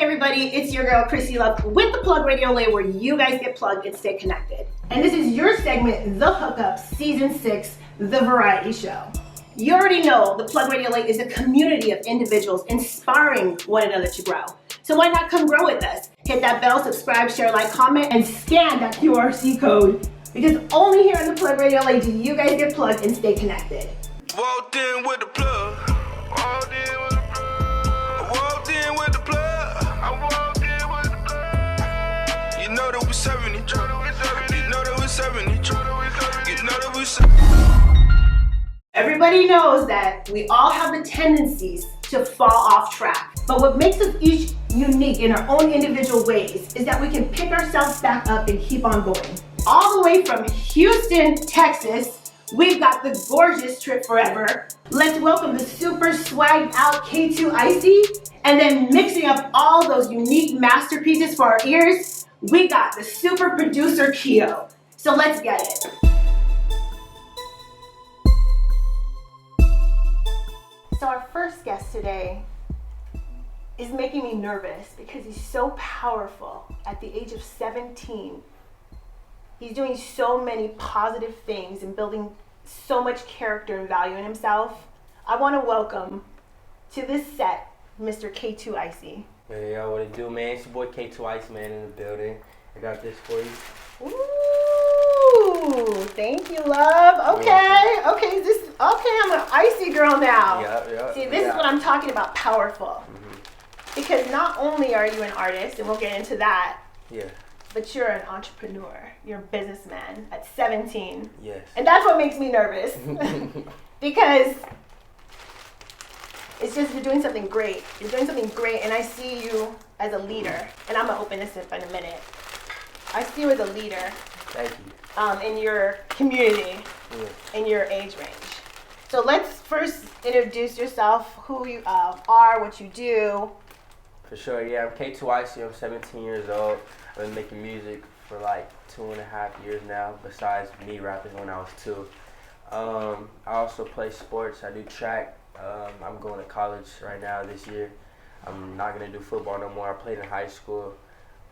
Hey everybody, it's your girl Krissy Luv with the Plug Radio Lay, where you guys get plugged and stay connected. And this is your segment, The Hookup, Season 6, The Variety Show. You already know the Plug Radio Lay is a community of individuals inspiring one another to grow. So why not come grow with us? Hit that bell, subscribe, share, like, comment, and scan that QRC code. Because only here on the Plug Radio Lay do you guys get plugged and stay connected. Walked in with the plug. Walked in with the plug. Walked in with the plug. I walked in with the plug. You know that we serving each other. You know that we serving each other. You know that we serving. Everybody knows that we all have the tendencies to fall off track. But what makes us each unique in our own individual ways is that we can pick ourselves back up and keep on going. All the way from Houston, Texas, we've got the gorgeous tripfourever. Let's welcome the super swagged out k2icyy. And then mixing up all those unique masterpieces for our ears, we got the super producer Kyo. So let's get it. So our first guest today is making me nervous because he's so powerful at the age of 17. He's doing so many positive things and building so much character and value in himself. I want to welcome to this set, Mr. k2icyy. Hey, yo, what it do, man? It's your boy k2icyy, man, in the building. I got this for you. Ooh, thank you, love. Okay, I'm an icy girl now. Yeah. See, this is what I'm talking about, powerful. Because not only are you an artist, and we'll get into that, but you're an entrepreneur. You're a businessman at 17. Yes. And that's what makes me nervous. Because it's just you're doing something great. You're doing something great, and I see you as a leader. And I'm going to open this up in a minute. I see you as a leader. Thank you. In your community, in your age range. So let's first introduce yourself, who you are, what you do. For sure, yeah, I'm k2icyy. I'm 17 years old. I've been making music for like 2.5 years now, besides me rapping when I was 2. I also play sports. I do track. I'm going to college right now this year. I'm not going to do football no more. I played in high school,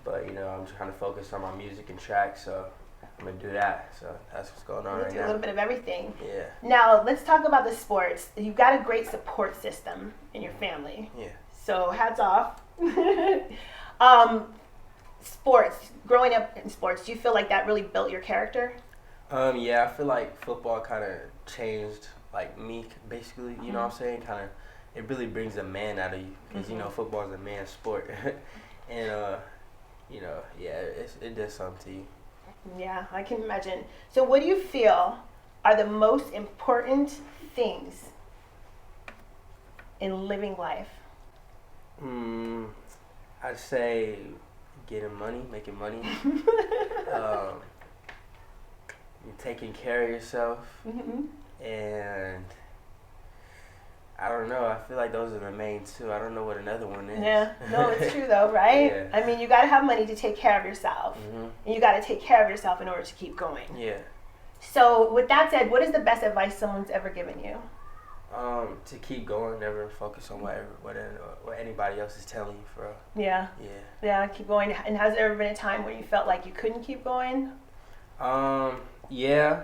but you know, I'm trying to focus on my music and track, so I'm going to do that. So that's what's going on right now. A little bit of everything. Yeah. Now, let's talk about the sports. You've got a great support system in your family. Yeah. So hats off. Sports, growing up in sports, do you feel like that really built your character? Yeah, I feel like football kind of changed like me, basically, you know what I'm saying? Kind of, it really brings a man out of you, because you know, football is a man's sport. And you know, yeah, it does something to you. Yeah, I can imagine. So what do you feel are the most important things in living life? I'd say getting money, making money, taking care of yourself, and I don't know, I feel like those are the main two. I don't know what another one is. Yeah, no, it's true though, right? Yeah. I mean, you got to have money to take care of yourself, and you got to take care of yourself in order to keep going. Yeah. So with that said, what is the best advice someone's ever given you? To keep going, never focus on what anybody else is telling you, for real. Yeah. Yeah, keep going. And has there ever been a time where you felt like you couldn't keep going? Yeah.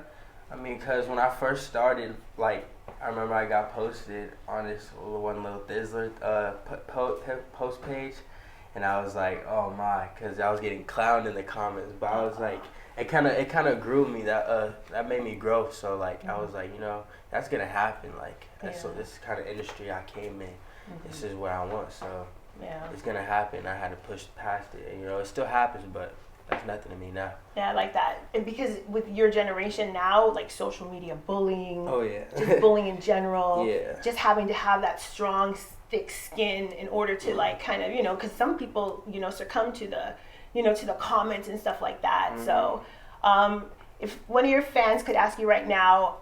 I mean, because when I first started, like, I remember I got posted on this one little Thizzler post page, and I was like, oh my, because I was getting clowned in the comments. But I was like, it kind of grew me. That made me grow. So like, I was like, you know, that's gonna happen. Like, so this kind of industry I came in, this is what I want. So it's gonna happen. I had to push past it, and you know, it still happens, but that's nothing to me now. Yeah, I like that. And because with your generation now, like social media bullying, just bullying in general, just having to have that strong, thick skin in order to like kind of, you know, because some people, you know, succumb to the, you know, to the comments and stuff like that. So if one of your fans could ask you right now,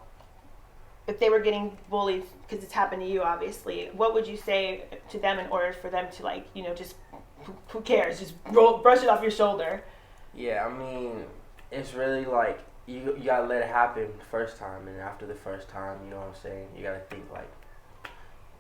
if they were getting bullied, because it's happened to you obviously, what would you say to them in order for them to like, you know, just who cares, just brush it off your shoulder? Yeah, I mean, it's really like, you gotta let it happen the first time, and after the first time, you know what I'm saying, you gotta think like,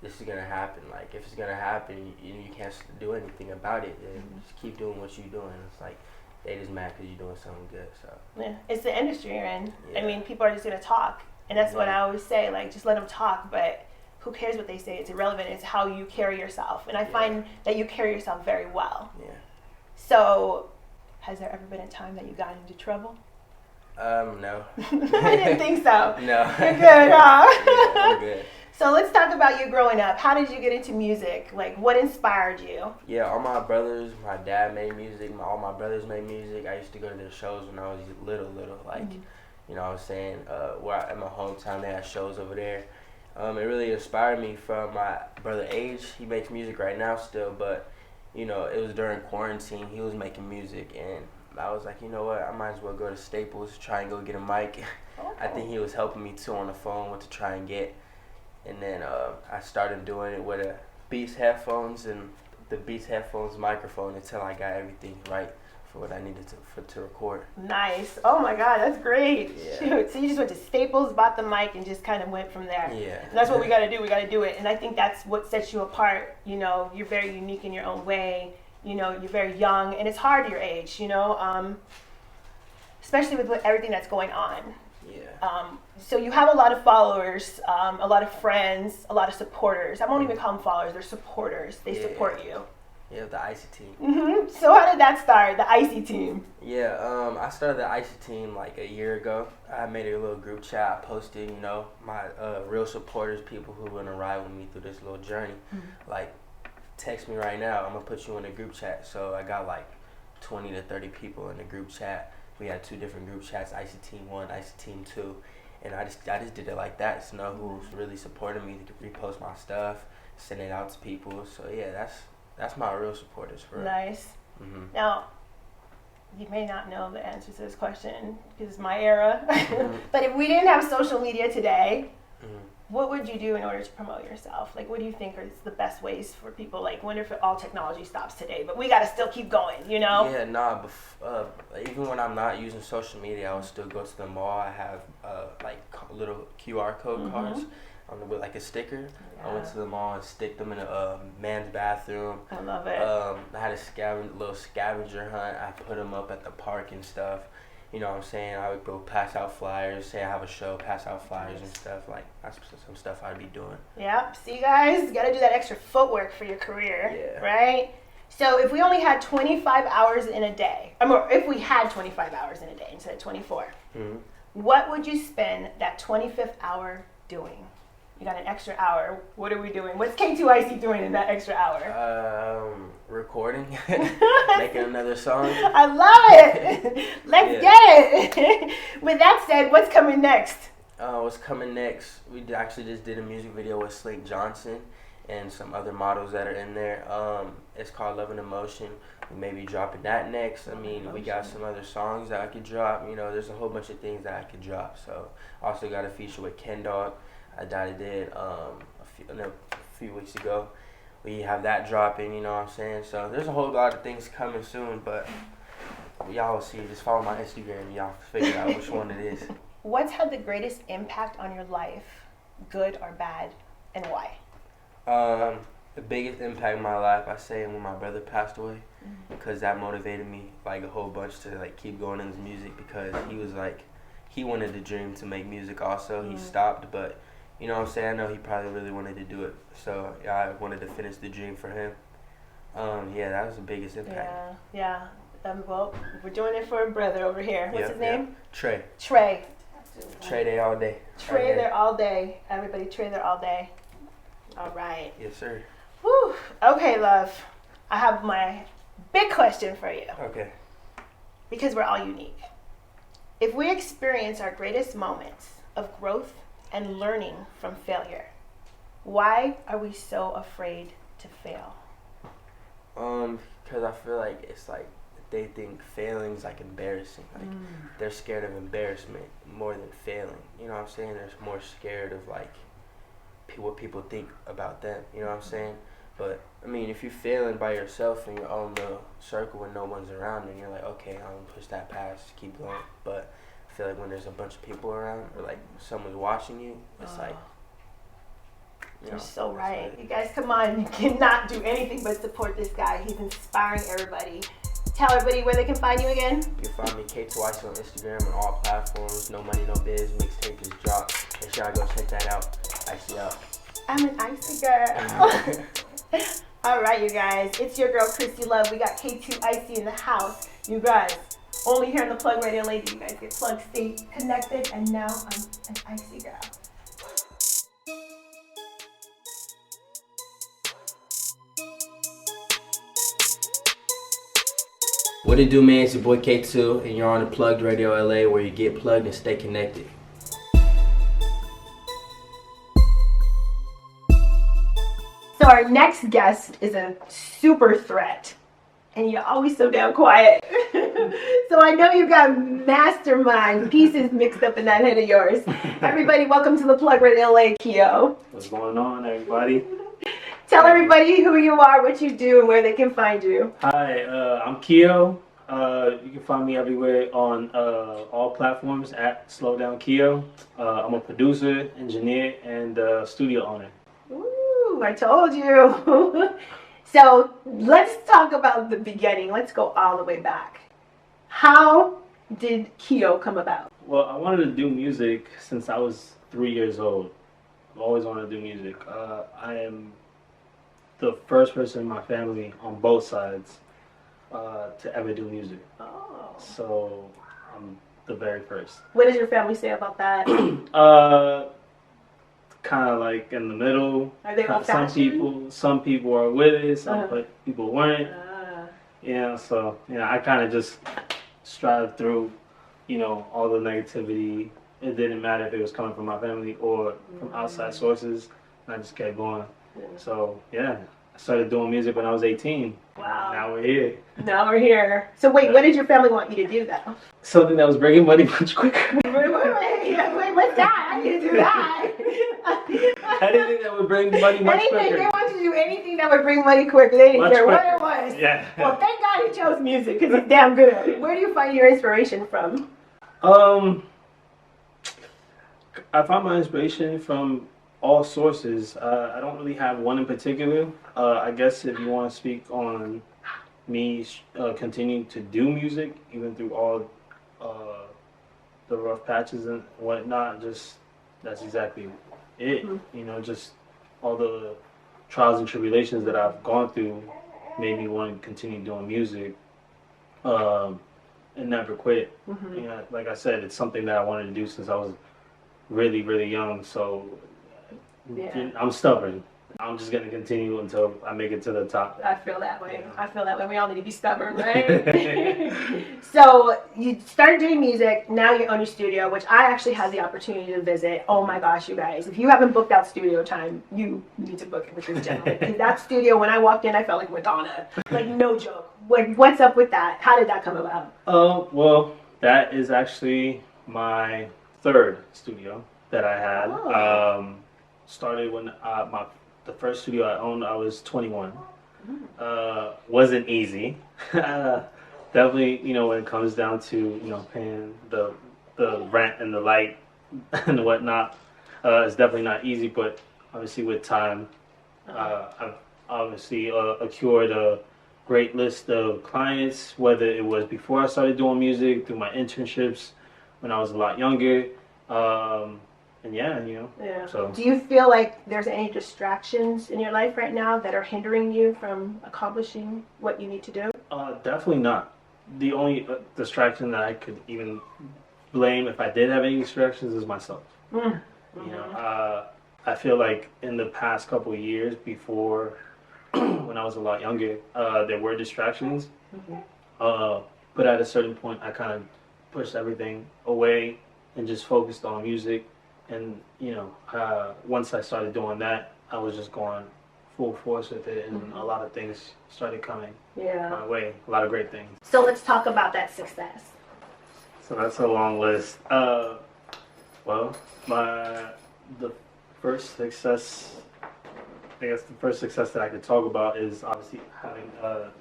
this is gonna happen. Like, if it's gonna happen, you can't do anything about it. And just keep doing what you're doing. It's like they just mad because you're doing something good. So yeah, it's the industry you're in. Yeah. I mean, people are just gonna talk, and that's what I always say. Like, just let them talk, but who cares what they say? It's irrelevant. It's how you carry yourself, and I find that you carry yourself very well. Yeah. So, has there ever been a time that you got into trouble? No. I didn't think so. No. You're good, huh? Yeah, I'm good. So let's talk about you growing up. How did you get into music? Like, what inspired you? Yeah, all my brothers, my dad made music. All my brothers made music. I used to go to their shows when I was little. Like, you know what I'm saying? At my hometown, they had shows over there. It really inspired me from my brother age. He makes music right now still, but, you know, it was during quarantine. He was making music, and I was like, you know what? I might as well go to Staples, try and go get a mic. Oh. I think he was helping me, too, on the phone, what to try and get. And then I started doing it with a Beats headphones and the Beats headphones microphone until I got everything right for what I needed to record. Nice. Oh my God, that's great. Yeah. Shoot. So you just went to Staples, bought the mic, and just kind of went from there. Yeah. And that's what we got to do. We got to do it. And I think that's what sets you apart. You know, you're very unique in your own way. You know, you're very young, and it's hard your age, you know, especially with everything that's going on. Yeah. So you have a lot of followers, a lot of friends, a lot of supporters. I won't even call them followers, they're supporters. They support you. Yeah, the Icy team. Mm-hmm. So how did that start, the Icy team? Yeah, I started the Icy team like a year ago. I made a little group chat. I posted, you know, my real supporters, people who want to ride with me through this little journey. Like, text me right now, I'm going to put you in a group chat. So I got like 20 to 30 people in the group chat. We had 2 different group chats, Icy Team 1, Icy Team 2. And I just did it like that to know who's really supporting me, to repost my stuff, send it out to people. So yeah, that's my real supporters for real. Nice. Now, you may not know the answer to this question because it's my era. But if we didn't have social media today, what would you do in order to promote yourself? Like, what do you think are the best ways for people? Like, wonder if all technology stops today, but we got to still keep going, you know? Yeah, nah, even when I'm not using social media, I would still go to the mall. I have, like, little QR code cards with, like, a sticker. Yeah. I went to the mall and sticked them in a man's bathroom. I love it. I had a little scavenger hunt. I put them up at the park and stuff. You know what I'm saying? I would go pass out flyers, say I have a show, pass out flyers and stuff. Like, that's some stuff I'd be doing. Yep. See, guys, you got to do that extra footwork for your career, right? So if we only had 25 hours in a day, or if we had 25 hours in a day instead of 24, what would you spend that 25th hour doing? You got an extra hour. What are we doing? What's k2icyy doing in that extra hour? Recording, making another song. I love it. Let's get it. With that said, what's coming next? What's coming next? We actually just did a music video with Slink Johnson and some other models that are in there. It's called Love and Emotion. We may be dropping that next. I mean, we got some other songs that I could drop. You know, there's a whole bunch of things that I could drop. So, also got a feature with Ken Dog. I did a few weeks ago. We have that dropping, you know what I'm saying? So there's a whole lot of things coming soon, but y'all will see. Just follow my Instagram. Y'all figure out which one it is. What's had the greatest impact on your life, good or bad, and why? The biggest impact in my life, I say, when my brother passed away, because that motivated me like a whole bunch to like keep going in this music, because he was like, he wanted the dream to make music also. He stopped, but you know what I'm saying? I know he probably really wanted to do it. So I wanted to finish the dream for him. Yeah, that was the biggest impact. Yeah. Well, we're doing it for a brother over here. What's his name? Trey. Trey there all day. Trey there all day. Everybody, Trey there all day. All right. Yes, sir. Whew. Okay, love. I have my big question for you. Okay. Because we're all unique. If we experience our greatest moments of growth and learning from failure, why are we so afraid to fail? Because I feel like it's like they think failing's like embarrassing. Like they're scared of embarrassment more than failing. You know what I'm saying? They're more scared of like what people think about them. You know what I'm saying? But I mean, if you're failing by yourself in your own little circle when no one's around, and you're like, okay, I'm gonna push that past, keep going. But I feel like when there's a bunch of people around or like someone's watching you, it's like You're so right. You guys, come on. You cannot do anything but support this guy. He's inspiring everybody. Tell everybody where they can find you again. You can find me k2icyy on Instagram and all platforms. No Money No Biz mixtape is dropped. Make sure I go check that out. Icy out. I'm an icy girl. All right, you guys. It's your girl Krissy Luv. We got k2icyy in the house. You guys, only here on the Plug Radio Lady. You guys get plugged, stay connected, and now I'm an icy girl. What it do, man? It's your boy K2, and you're on the Plugged Radio LA, where you get plugged and stay connected. So our next guest is a super threat, and you're always so damn quiet. So I know you got mastermind pieces mixed up in that head of yours. Everybody, welcome to the Plug Radio LA, Kyo. What's going on, everybody? Tell everybody who you are, what you do, and where they can find you. Hi, I'm Kyo. You can find me everywhere on all platforms at slowdownkyo. I'm a producer, engineer, and studio owner. Ooh, I told you. So let's talk about the beginning. Let's go all the way back. How did Kyo come about? Well, I wanted to do music since I was 3 years old. I've always wanted to do music. I am the first person in my family on both sides to ever do music. Oh. So I'm the very first. What does your family say about that? Kind of like in the middle. Are they old-fashioned? Some people are with it, some people weren't. Yeah, so I kind of just strived through, all the negativity. It didn't matter if it was coming from my family or from outside sources. I just kept going. So I started doing music when I was 18. Wow. Now we're here. Now we're here. So wait, what did your family want you to do though? Something that was bringing money much quicker. Wait, what's that? I need to do that. Anything that would bring money much quicker. They want you to do anything that would bring money quicker. They didn't care what it was. Yeah. Well, thank God he chose music because he's damn good at it. Where do you find your inspiration from? I find my inspiration from all sources. I don't really have one in particular. I guess if you want to speak on me continuing to do music, even through all the rough patches and whatnot, that's exactly it. Just all the trials and tribulations that I've gone through made me want to continue doing music and never quit. Like I said, it's something that I wanted to do since I was really, really young. So I'm stubborn. I'm just going to continue until I make it to the top. I feel that way. I feel that way. We all need to be stubborn, right? So you started doing music. Now you own your studio, which I actually had the opportunity to visit. Oh my gosh, you guys. If you haven't booked out studio time, you need to book it with this gentleman. Because that studio, when I walked in, I felt like Madonna. Like, no joke. What's up with that? How did that come about? Well, that is actually my third studio that I had. Started when the first studio I owned, I was 21. Wasn't easy. Definitely, when it comes down to, paying the rent and the light and whatnot, it's definitely not easy, but obviously with time, I've obviously accrued a great list of clients, whether it was before I started doing music, through my internships, when I was a lot younger, So. Do you feel like there's any distractions in your life right now that are hindering you from accomplishing what you need to do? Definitely not. The only distraction that I could even blame, if I did have any distractions, is myself. I feel like in the past couple of years, before when I was a lot younger, there were distractions. But at a certain point, I kind of pushed everything away and just focused on music. And, once I started doing that, I was just going full force with it, and a lot of things started coming my way, a lot of great things. So let's talk about that success. So that's a long list. The first success, I guess the first success that I could talk about is obviously having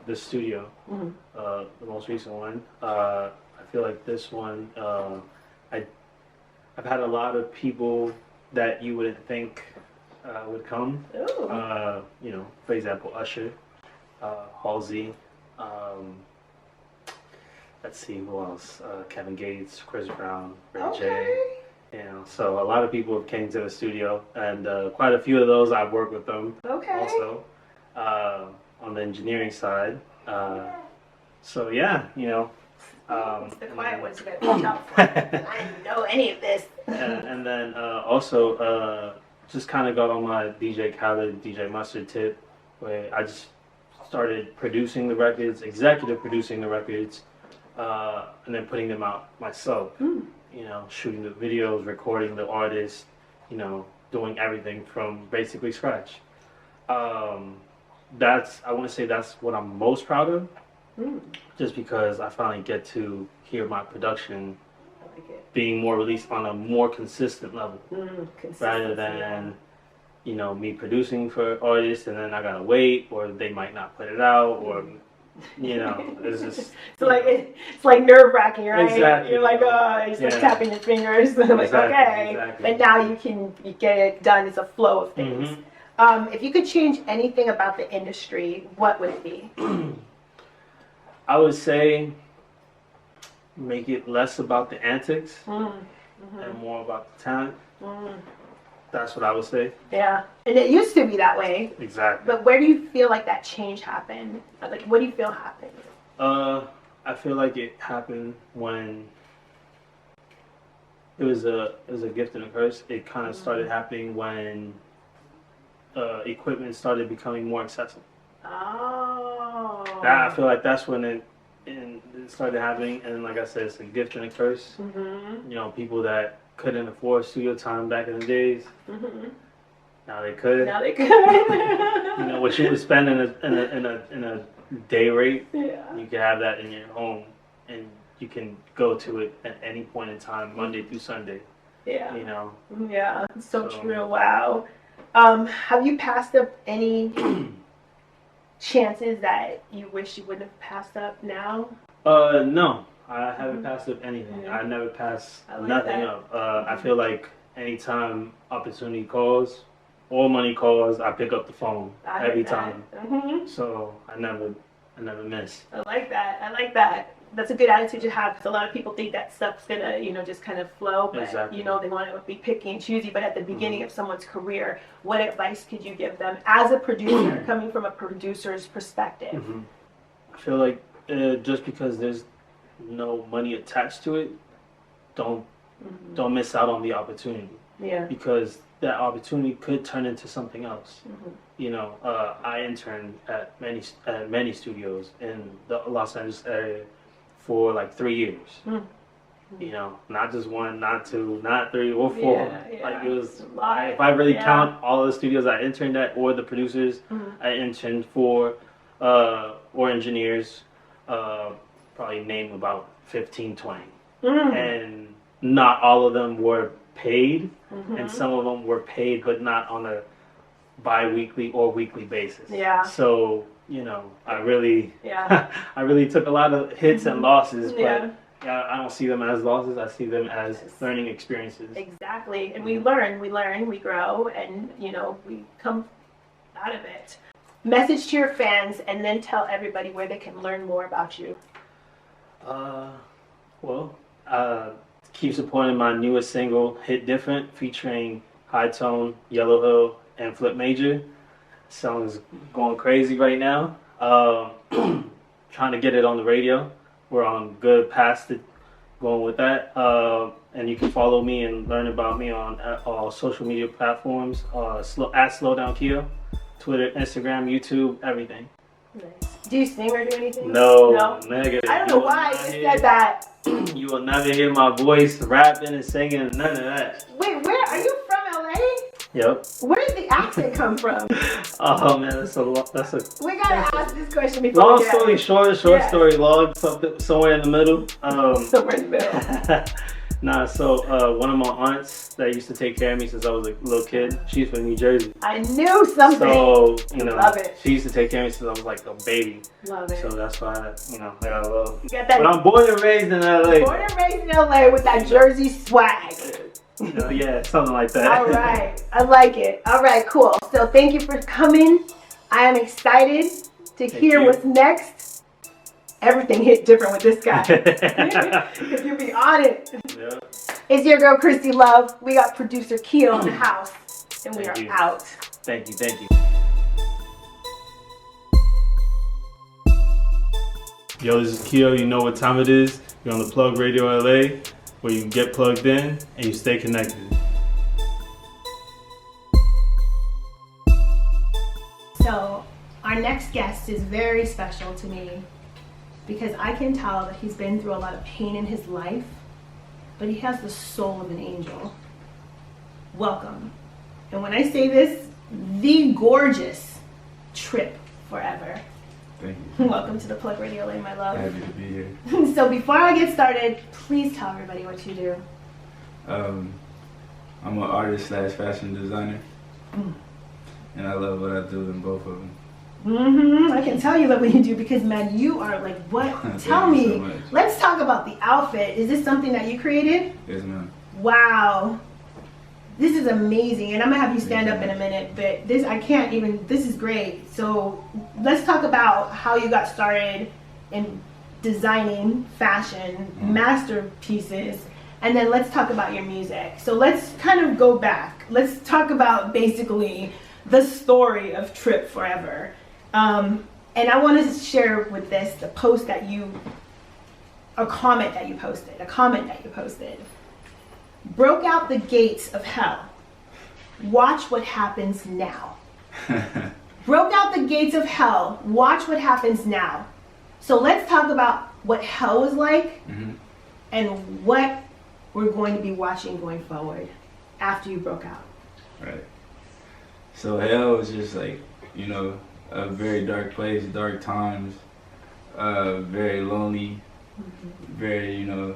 this studio, the most recent one. I feel like this one, I've had a lot of people that you wouldn't think would come. You know, for example, Usher, Halsey, let's see who else, Kevin Gates, Chris Brown, Ray J. You know, so a lot of people came to the studio, and quite a few of those I've worked with them. Also, on the engineering side. So yeah, you know. It's the quiet ones you gotta watch out for. I didn't know any of this. And then also just kind of got on my DJ Khaled, DJ Mustard tip, where I just started producing the records, executive producing the records, and then putting them out myself. You know, shooting the videos, recording the artists, you know, doing everything from basically scratch. I want to say that's what I'm most proud of. Just because I finally get to hear my production being more released on a more consistent level, rather than you know, me producing for artists and then I gotta wait, or they might not put it out, or you know, it's just it's like nerve wracking, right? Exactly. You're like, you're just tapping your fingers, like okay, but now you get it done. It's a flow of things. If you could change anything about the industry, what would it be? I would say make it less about the antics and more about the talent. That's what I would say. Yeah, and it used to be that way. Exactly. But where do you feel like that change happened? Like, what do you feel happened? I feel like it happened when it was a gift and a curse. It kind of started happening when equipment started becoming more accessible. Oh. I feel like that's when it started happening, and like I said, it's a gift and a curse. You know, people that couldn't afford studio time back in the days, now they could. You know, what you would spend in a day rate, you can have that in your home, and you can go to it at any point in time, Monday through Sunday. Yeah. You know. Yeah, so true. Wow. Have you passed up any chances that you wish you wouldn't have passed up now? No, I haven't passed up anything. I never pass nothing up. I feel like anytime opportunity calls or money calls, I pick up the phone every time. So I never miss. I like that. That's a good attitude to have, because a lot of people think that stuff's gonna, you know, just kind of flow, but you know, they want to be picky and choosy. But at the beginning of someone's career, what advice could you give them as a producer, coming from a producer's perspective? I feel like just because there's no money attached to it, don't miss out on the opportunity. Yeah. Because that opportunity could turn into something else. You know, I interned at many studios in the Los Angeles area for like 3 years. You know, not just one, not two, not three or four. Like it was, if I really count all of the studios I interned at or the producers I interned for, or engineers, probably name about 15, 20. And not all of them were paid, and some of them were paid, but not on a bi-weekly or weekly basis. Yeah. So, you know, I really took a lot of hits and losses, but I don't see them as losses. I see them as learning experiences. Exactly. And we learn, we grow, and, you know, we come out of it. Message to your fans, and then tell everybody where they can learn more about you. Keep supporting my newest single, Hit Different, featuring High Tone, Yellow Hill, and Flip Major. Song is going crazy right now. Trying to get it on the radio. We're on good paths to going with that. And you can follow me and learn about me on all social media platforms. At slowdownkyo, Twitter, Instagram, YouTube, everything. Nice. Do you sing or do anything? No. Negative. I don't know why you said that. You will never hear my voice rapping and singing, none of that. Wait, where are you from? LA? Yep. Where did the accent come from? Oh man, that's a. We gotta ask this question before. Long story short, story long, somewhere in the middle. Somewhere in the middle. So one of my aunts that used to take care of me since I was a little kid, she's from New Jersey. I knew something. So, you know, love it. She used to take care of me since I was like a baby. Love it. So that's why, I got love. You got that. But I'm born and raised in LA. Born and raised in LA with that Jersey swag. You know, yeah, something like that. All right. I like it. All right, cool. So thank you for coming. I am excited to hear what's next. Everything hit different with this guy. If you be on it. Yeah. It's your girl, Krissy Luv. We got producer Keo in the house. And we are out. Thank you. Yo, this is Keo. You know what time it is. You're on the Plug Radio LA, where you get plugged in and you stay connected. So, our next guest is very special to me because I can tell that he's been through a lot of pain in his life, but he has the soul of an angel. Welcome. And when I say this, the gorgeous tripfourever. Thank you. Welcome to the Plug Radio LA, my love. Happy to be here. So before I get started, please tell everybody what you do. I'm an artist / fashion designer, and I love what I do in both of them. I can tell you love what you do because, man, you are like, what? Tell me. So let's talk about the outfit. Is this something that you created? Yes, ma'am. Wow. This is amazing, and I'm gonna have you stand up in a minute, but this is great. So let's talk about how you got started in designing fashion masterpieces, and then let's talk about your music. So let's kind of go back. Let's talk about basically the story of tripfourever. And I want to share with this the post that a comment that you posted. Broke out the gates of hell. Watch what happens now. Broke out the gates of hell. Watch what happens now. So let's talk about what hell was like and what we're going to be watching going forward after you broke out. Right. So hell was just like, you know, a very dark place, dark times, very lonely, very, you know,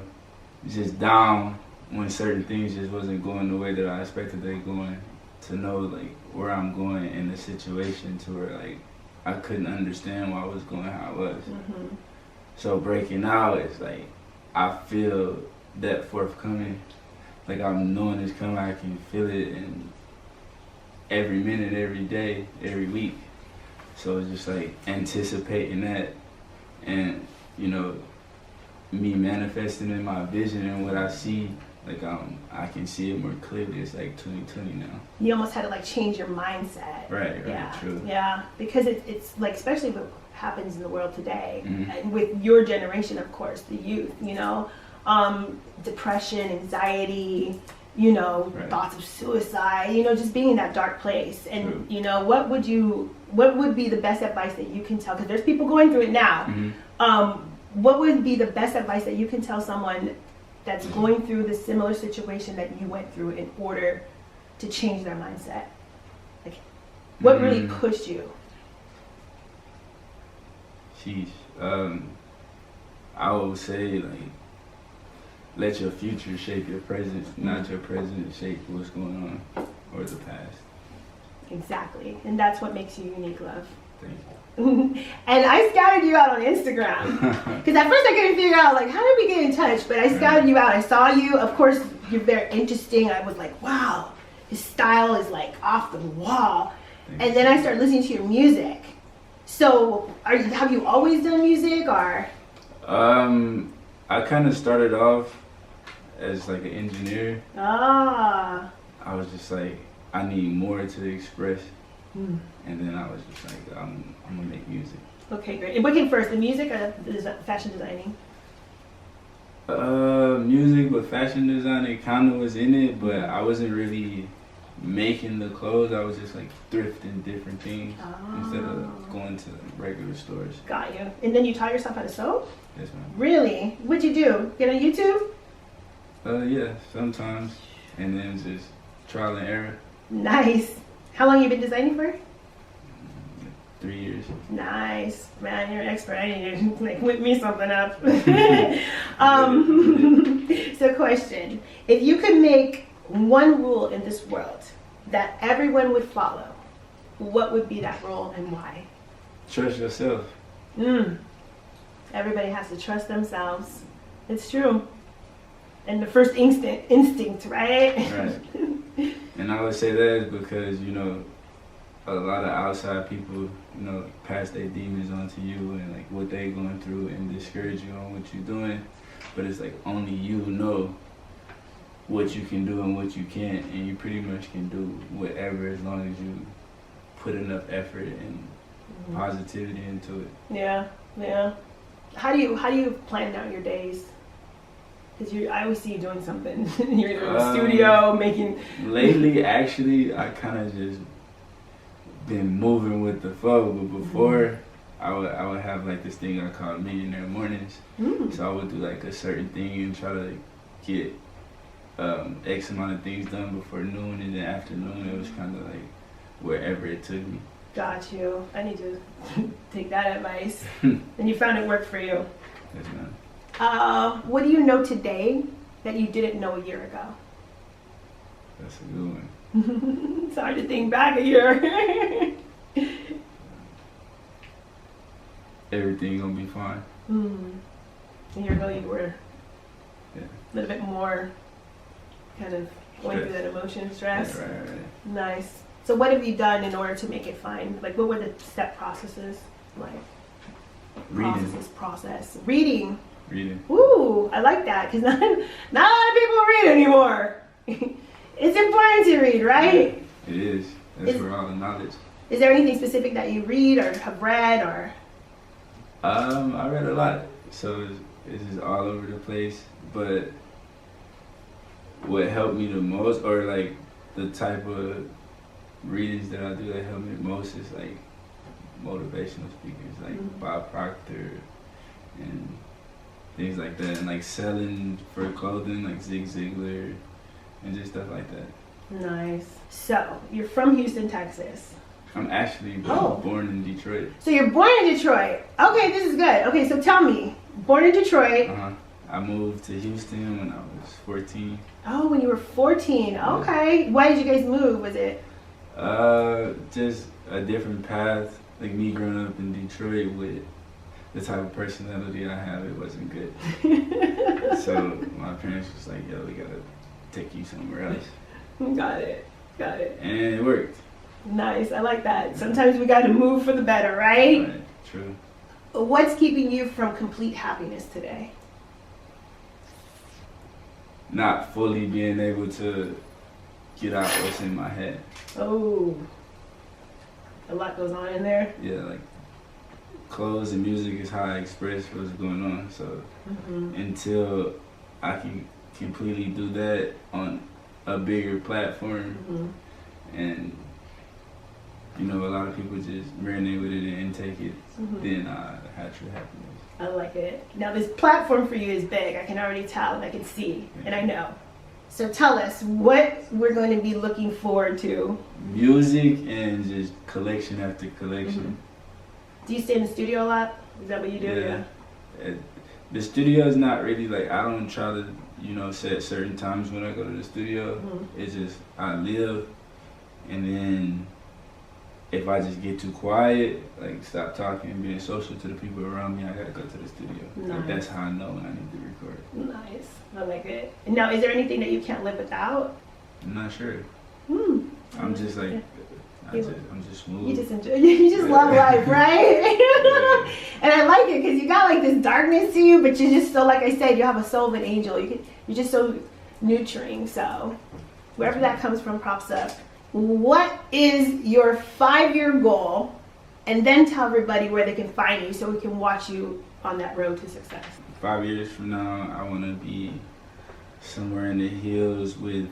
just down. When certain things just wasn't going the way that I expected they going, to know like where I'm going in the situation to where like I couldn't understand why I was going how I was. So breaking out is like I feel that forthcoming, like I'm knowing it's coming. I can feel it in every minute, every day, every week. So it's just like anticipating that, and you know, me manifesting in my vision and what I see. Like I can see it more clearly. It's like 2020 now. You almost had to like change your mindset. Right, true. Yeah, because it's like, especially what happens in the world today, and with your generation, of course, the youth, you know, depression, anxiety, you know, thoughts of suicide, you know, just being in that dark place. And you know, what would be the best advice that you can tell? Because there's people going through it now. What would be the best advice that you can tell someone that's going through the similar situation that you went through in order to change their mindset? Like, what really pushed you? Sheesh. I would say, like, let your future shape your present, not your present shape what's going on or the past. Exactly. And that's what makes you unique, love. Thank you. And I scouted you out on Instagram because at first I couldn't figure out like how did we get in touch, but I scouted you out. I saw you. Of course, you're very interesting. I was like, wow, his style is like off the wall. And then I started listening to your music. So, have you always done music, or? I kind of started off as like an engineer. I was just like, I need more to express. And then I was just like, I'm gonna make music. Okay, great. And what came first, the music or the fashion designing? Music, but fashion designing kind of was in it, but I wasn't really making the clothes. I was just like thrifting different things instead of going to regular stores. Got you. And then you taught yourself how to sew? Yes, ma'am. Really? What'd you do? Get on YouTube? Yeah, sometimes. And then just trial and error. Nice. How long have you been designing for? 3 years. Nice. Man, you're an expert. I need to like whip me something up. So question. If you could make one rule in this world that everyone would follow, what would be that rule and why? Trust yourself. Everybody has to trust themselves. It's true. And the first instinct, right? Right. And I would say that is because, you know, a lot of outside people, you know, pass their demons onto you and like what they going through and discourage you on what you're doing. But it's like only you know what you can do and what you can't, and you pretty much can do whatever as long as you put enough effort and positivity into it. Yeah, yeah. How do you plan out your days? Because I always see you doing something. You're in the studio making. Lately, actually, I kind of just been moving with the flow. But before, I would have like this thing I call millionaire mornings. So I would do like a certain thing and try to like, get X amount of things done before noon, and then afternoon it was kind of like wherever it took me. Got you. I need to take that advice. And you found it worked for you. Yes, ma'am. What do you know today that you didn't know a year ago? That's a good one. It's hard to think back a year. Everything gonna be fine. A year ago you were a little bit more kind of going through that emotion, stress. Yeah, right. Nice. So what have you done in order to make it fine? Like what were the step processes? Like process. Reading. Ooh, I like that because not a lot of people read anymore. It's important to read, right? It is. That's where all the knowledge. Is there anything specific that you read or have read or? I read a lot, so it's just all over the place. But what helped me the most, or like the type of readings that I do that help me the most, is like motivational speakers, like Bob Proctor and things like that, and like selling for clothing, like Zig Ziglar, and just stuff like that. Nice. So you're from Houston, Texas. I'm actually born in Detroit. So you're born in Detroit. Okay, this is good. Okay, so tell me, born in Detroit. I moved to Houston when I was 14. Oh, when you were 14. Okay. Yeah. Why did you guys move? Was it? Just a different path. Like me growing up in Detroit with the type of personality I have, it wasn't good. So my parents was like, yo, we gotta take you somewhere else. Got it. And it worked. Nice, I like that. Sometimes we gotta move for the better, right? Right, true. What's keeping you from complete happiness today? Not fully being able to get out what's in my head. Oh, a lot goes on in there. Yeah, like clothes and music is how I express what's going on. So until I can completely do that on a bigger platform, and you know, a lot of people just marinate with it and intake it, then I have true happiness. I like it. Now this platform for you is big. I can already tell and I can see and I know. So tell us what we're going to be looking forward to. Music and just collection after collection. Do you stay in the studio a lot? Is that what you do? Yeah. The studio is not really like, I don't try to, you know, set certain times when I go to the studio. It's just, I live, and then if I just get too quiet, like stop talking and being social to the people around me, I gotta go to the studio. Nice. Like, that's how I know when I need to record. Nice. I like it. Now, is there anything that you can't live without? I'm not sure. I'm just like, I'm just smooth. You just enjoy, you just love life, right? And I like it because you got like this darkness to you, but you're just so, like I said, you have a soul of an angel. You're just so nurturing. So wherever that comes from, props up. What is your 5-year goal? And then tell everybody where they can find you so we can watch you on that road to success. 5 years from now, I want to be somewhere in the hills with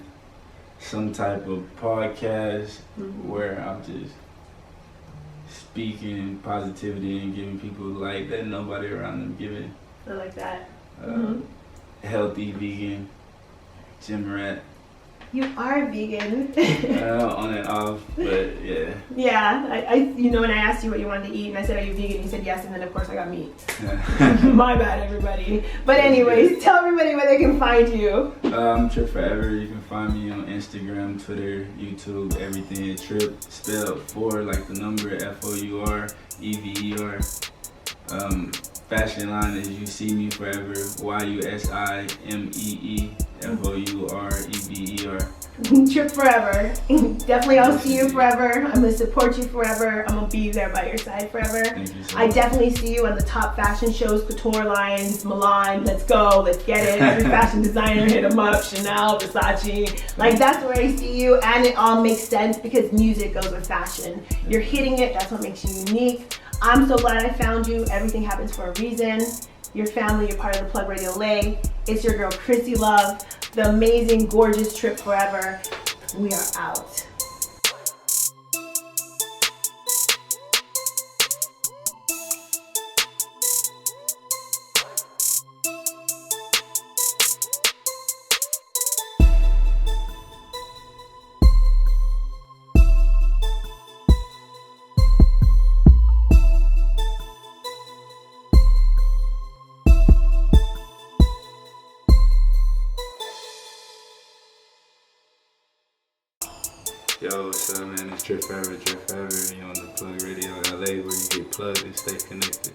some type of podcast where I'm just speaking positivity and giving people light that nobody around them giving. I like that. Healthy, vegan, gym rat. You are vegan. On and off, but yeah. Yeah, I you know, when I asked you what you wanted to eat and I said, are you vegan? You said yes, and then of course I got meat. My bad, everybody. But anyways, tell everybody where they can find you. I'm tripfourever. You can find me on Instagram, Twitter, YouTube, everything. Trip spelled 4 like the number, FOUR, EVER. fashion line is You See Me Forever, YUSIMEEFOUREVER. Trip forever. Definitely, I'll see you forever. I'm gonna support you forever. I'm gonna be there by your side forever. Thank you so I much. definitely see you on the top fashion shows, couture lines, Milan. Let's go, let's get it. Every fashion designer hit them up. Chanel, Versace. Like that's where I see you, and it all makes sense because music goes with fashion. You're hitting it. That's what makes you unique. I'm so glad I found you. Everything happens for a reason. Your family, you're part of the Plug Radio Lay. It's your girl, Krissy Luv. The amazing, gorgeous Trip Forever. We are out. Yo, what's up, man? It's Trip Forever. You on the Plug Radio LA, where you get plugged and stay connected.